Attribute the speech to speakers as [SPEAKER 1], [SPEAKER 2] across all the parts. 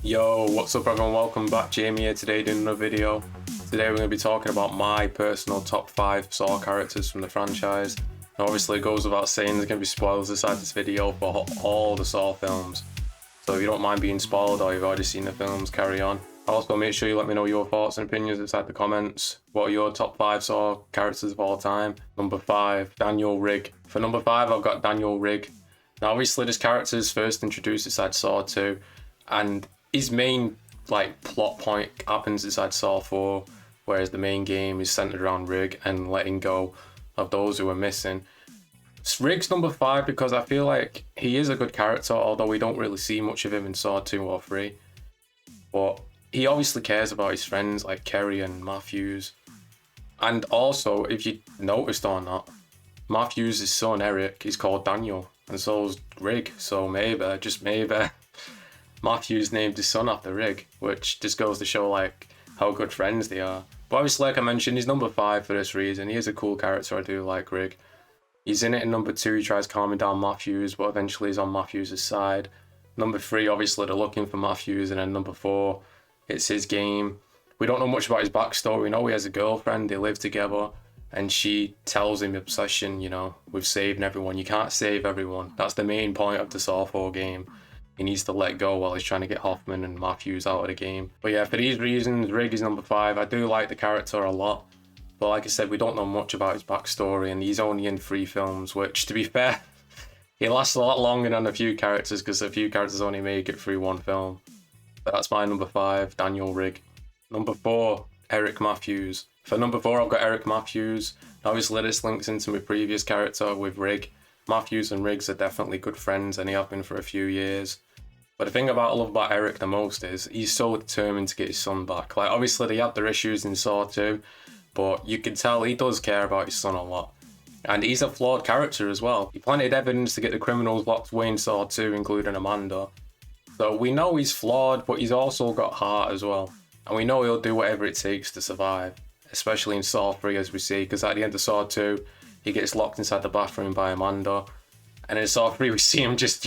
[SPEAKER 1] Yo, what's up everyone? Welcome back. Jamie here today doing another video. Today we're going to be talking about my personal top 5 Saw characters from the franchise. And obviously it goes without saying there's going to be spoilers inside this video for all the Saw films. So if you don't mind being spoiled or you've already seen the films, carry on. Also make sure you let me know your thoughts and opinions inside the comments. What are your top 5 Saw characters of all time? Number 5, Daniel Rigg. For number 5 I've got Daniel Rigg. Now obviously this character is first introduced inside Saw 2 and his main plot point happens inside Saw 4, whereas the main game is centered around Rigg and letting go of those who are missing. Rigg's number 5 because I feel like he is a good character, although we don't really see much of him in Saw 2 or 3. But he obviously cares about his friends like Kerry and Matthews. And also, if you noticed or not, Matthews' son Eric is called Daniel, and so's Rigg. So maybe, just maybe, Matthews named his son after Rigg, which just goes to show how good friends they are. But obviously, like I mentioned, he's number 5 for this reason. He is a cool character. I do like Rigg. He's in it in number 2. He tries calming down Matthews, but eventually he's on Matthews' side. Number 3, obviously they're looking for Matthews, and then number 4, it's his game. We don't know much about his backstory. We know he has a girlfriend. They live together, and she tells him obsession, with saving everyone. You can't save everyone. That's the main point of the Saw 4 game. He needs to let go while he's trying to get Hoffman and Matthews out of the game. But yeah, for these reasons, Rigg is number 5. I do like the character a lot. But like I said, we don't know much about his backstory, and he's only in 3 films, which, to be fair, he lasts a lot longer than a few characters, because a few characters only make it through one film. But that's my number 5, Daniel Rigg. Number 4, Eric Matthews. For number 4, I've got Eric Matthews. Obviously, this links into my previous character with Rigg. Matthews and Riggs are definitely good friends, and they have been for a few years. But the thing I love about Eric the most is he's so determined to get his son back. Obviously they had their issues in Saw 2, but you can tell he does care about his son a lot. And he's a flawed character as well. He planted evidence to get the criminals locked away in Saw 2, including Amanda. So we know he's flawed, but he's also got heart as well. And we know he'll do whatever it takes to survive, especially in Saw 3 as we see, because at the end of Saw 2, he gets locked inside the bathroom by Amanda. And in Saw 3 we see him just,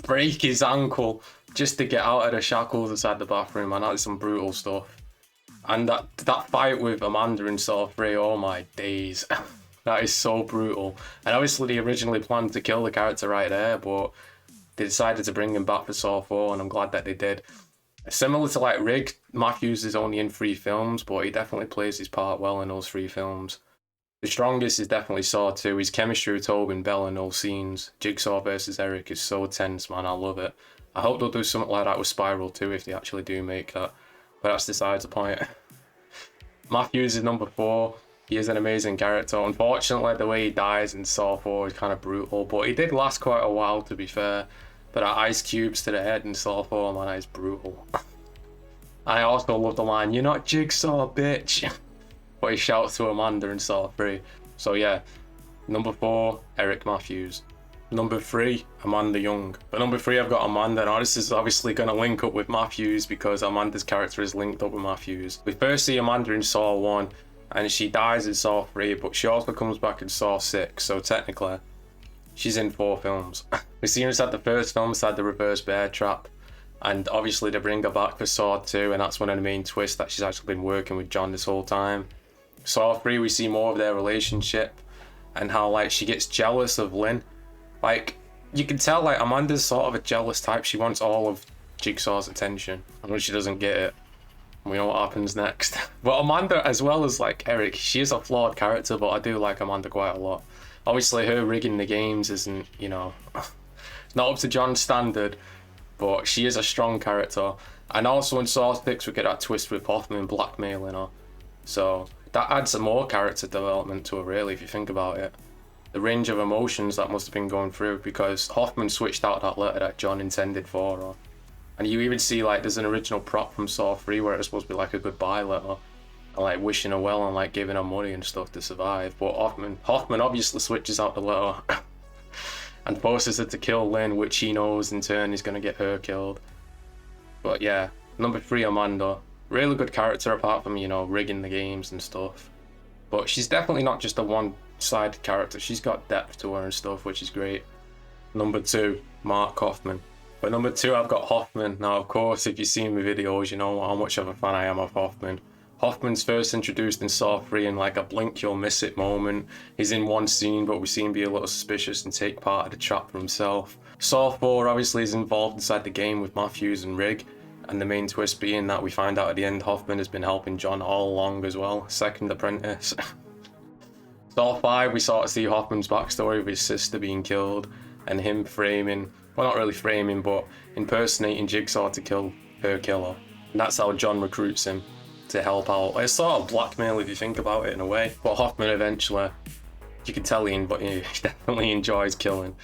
[SPEAKER 1] break his ankle just to get out of the shackles inside the bathroom, and that's some brutal stuff. And that fight with Amanda in Saw 3, oh my days. That is so brutal. And obviously they originally planned to kill the character right there, but they decided to bring him back for Saw 4, and I'm glad that they did. Similar to Rigg, Matthews is only in 3 films, but he definitely plays his part well in those 3 films. The strongest is definitely Saw 2. His chemistry with Tobin Bell in those scenes. Jigsaw versus Eric is so tense, man. I love it. I hope they'll do something like that with Spiral too, if they actually do make that. But that's besides the point. Matthews is number 4. He is an amazing character. Unfortunately, the way he dies in Saw 4 is kind of brutal, but he did last quite a while, to be fair. But that ice cubes to the head in Saw 4, man, that is brutal. I also love the line, "You're not Jigsaw, bitch." But he shouts to Amanda in Saw 3. So yeah, number 4, Eric Matthews. Number 3, Amanda Young. But number 3, I've got Amanda. Now this is obviously going to link up with Matthews because Amanda's character is linked up with Matthews. We first see Amanda in Saw 1, and she dies in Saw 3, but she also comes back in Saw 6, so technically, she's in 4 films. We see her inside the first film, inside the reverse bear trap. And obviously they bring her back for Saw 2, and that's one of the main twists, that she's actually been working with John this whole time. Saw 3, we see more of their relationship and how she gets jealous of Lynn. You can tell Amanda's sort of a jealous type. She wants all of Jigsaw's attention, and when she doesn't get it, we know what happens next. But Amanda, as well as Eric, she is a flawed character, but I do like Amanda quite a lot. Obviously her rigging the games isn't, not up to John's standard, but she is a strong character. And also in Saw 6 we get that twist with Hoffman blackmailing her, so that adds some more character development to her, really, if you think about it. The range of emotions that must have been going through, because Hoffman switched out that letter that John intended for her. And you even see there's an original prop from Saw 3 where it's supposed to be a goodbye letter, and wishing her well and giving her money and stuff to survive. But Hoffman obviously switches out the letter and forces her to kill Lynn, which he knows in turn is going to get her killed. But yeah, number 3, Amanda. Really good character, apart from, rigging the games and stuff. But she's definitely not just a one-sided character. She's got depth to her and stuff, which is great. Number 2, Mark Hoffman. But number 2, I've got Hoffman. Now, of course, if you've seen my videos, you know how much of a fan I am of Hoffman. Hoffman's first introduced in Saw 3 in like a blink you'll miss it moment. He's in one scene, but we see him be a little suspicious and take part of the trap for himself. Saw 4 obviously is involved inside the game with Matthews and Rigg, and the main twist being that we find out at the end Hoffman has been helping John all along as well, second apprentice. Saw 5, we sort of see Hoffman's backstory of his sister being killed, and him framing, well not really framing, but impersonating Jigsaw to kill her killer. And that's how John recruits him to help out. It's sort of blackmail if you think about it in a way, but Hoffman eventually, you can tell he definitely enjoys killing.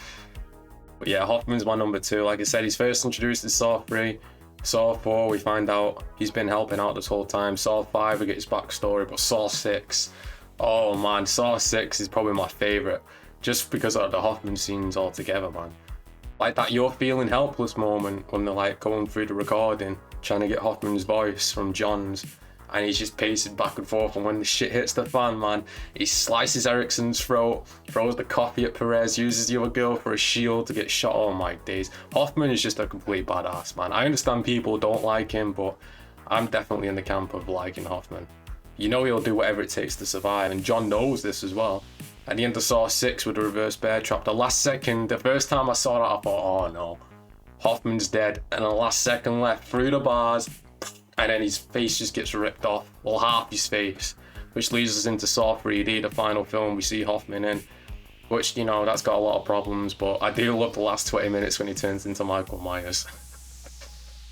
[SPEAKER 1] But yeah, Hoffman's my number 2. Like I said, he's first introduced in Saw 3. Saw 4, we find out he's been helping out this whole time. Saw 5, we get his backstory, but Saw 6, oh man, Saw 6 is probably my favourite, just because of the Hoffman scenes altogether, man. Like that you're feeling helpless moment when they're like going through the recording, trying to get Hoffman's voice from John's, and he's just pacing back and forth, and when the shit hits the fan, man, he slices Erickson's throat, throws the coffee at Perez, uses the other girl for a shield to get shot. Oh my days. Hoffman is just a complete badass, man. I understand people don't like him, but I'm definitely in the camp of liking Hoffman. You know he'll do whatever it takes to survive, and John knows this as well. At the end of Saw 6 with the reverse bear trap, the last second, the first time I saw that, I thought, oh no, Hoffman's dead, and the last second left through the bars, and then his face just gets ripped off, well, half his face, which leads us into Saw 3D, the final film we see Hoffman in, which, you know, that's got a lot of problems, but I do love the last 20 minutes when he turns into Michael Myers.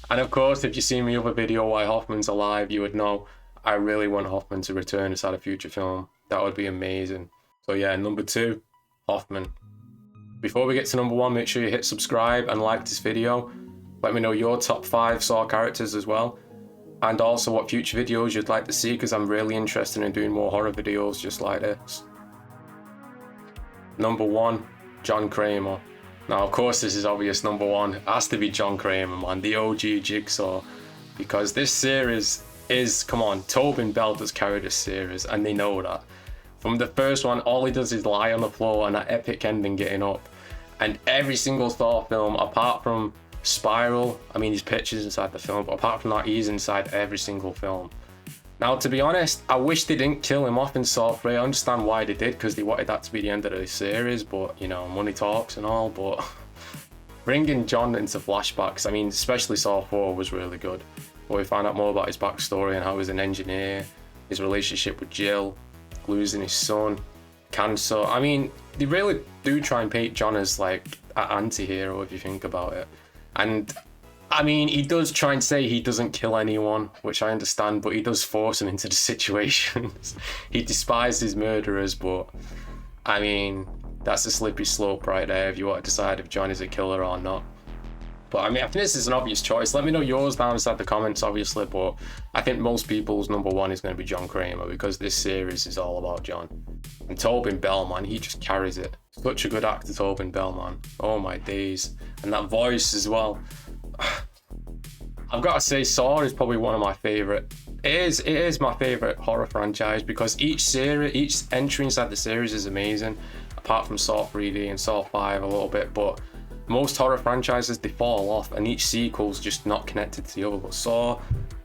[SPEAKER 1] And of course, if you see my other video why Hoffman's alive, you would know I really want Hoffman to return inside a future film. That would be amazing. So yeah, number 2, Hoffman. Before we get to number 1, make sure you hit subscribe and like this video. Let me know your top 5 Saw characters as well, and also what future videos you'd like to see, because I'm really interested in doing more horror videos just like this. Number 1, John Kramer. Now of course this is obvious, number 1 has to be John Kramer, man, the OG Jigsaw, because this series is, come on, Tobin Bell does carry this series, and they know that. From the first one, all he does is lie on the floor and that epic ending getting up. And every single Saw film, apart from Spiral, I mean his pictures inside the film, but apart from that, he's inside every single film. Now to be honest, I wish they didn't kill him off in Saw 3. I understand why they did, because they wanted that to be the end of the series, but you know, money talks and all, but bringing John into flashbacks, I mean especially Saw 4 was really good, where we find out more about his backstory and how he's an engineer, his relationship with Jill, losing his son, cancer. I mean, they really do try and paint John as like an anti-hero if you think about it. And I mean, he does try and say he doesn't kill anyone, which I understand, but he does force him into the situations. He despises murderers, but I mean, that's a slippery slope right there if you want to decide if John is a killer or not. But I mean, I think this is an obvious choice. Let me know yours down inside the comments, obviously, but I think most people's number 1 is going to be John Kramer, because this series is all about John. And Tobin Bell, man, he just carries it. Such a good actor, Tobin Bell, man. Oh my days. And that voice as well. I've got to say, Saw is probably one of my favourite. It is my favourite horror franchise, because each entry inside the series is amazing, apart from Saw 3D and Saw 5 a little bit, but most horror franchises, they fall off and each sequel's just not connected to the other. But Saw,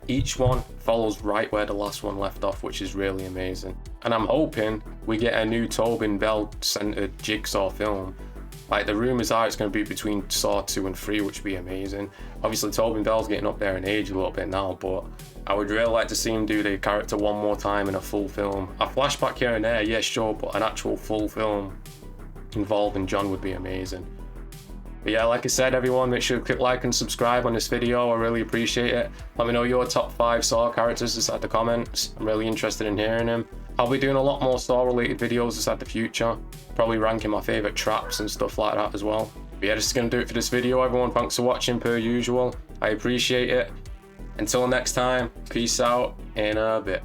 [SPEAKER 1] each one follows right where the last one left off, which is really amazing. And I'm hoping we get a new Tobin Bell centered Jigsaw film. Like the rumours are it's going to be between Saw 2 and 3, which would be amazing. Obviously Tobin Bell's getting up there in age a little bit now, but I would really like to see him do the character one more time in a full film. A flashback here and there, yeah sure, but an actual full film involving John would be amazing. But yeah, like I said, everyone, make sure to click like and subscribe on this video. I really appreciate it. Let me know your top 5 Saw characters inside the comments. I'm really interested in hearing them. I'll be doing a lot more Saw related videos inside the future. Probably ranking my favourite traps and stuff like that as well. But yeah, this is going to do it for this video, everyone. Thanks for watching per usual. I appreciate it. Until next time, peace out in a bit.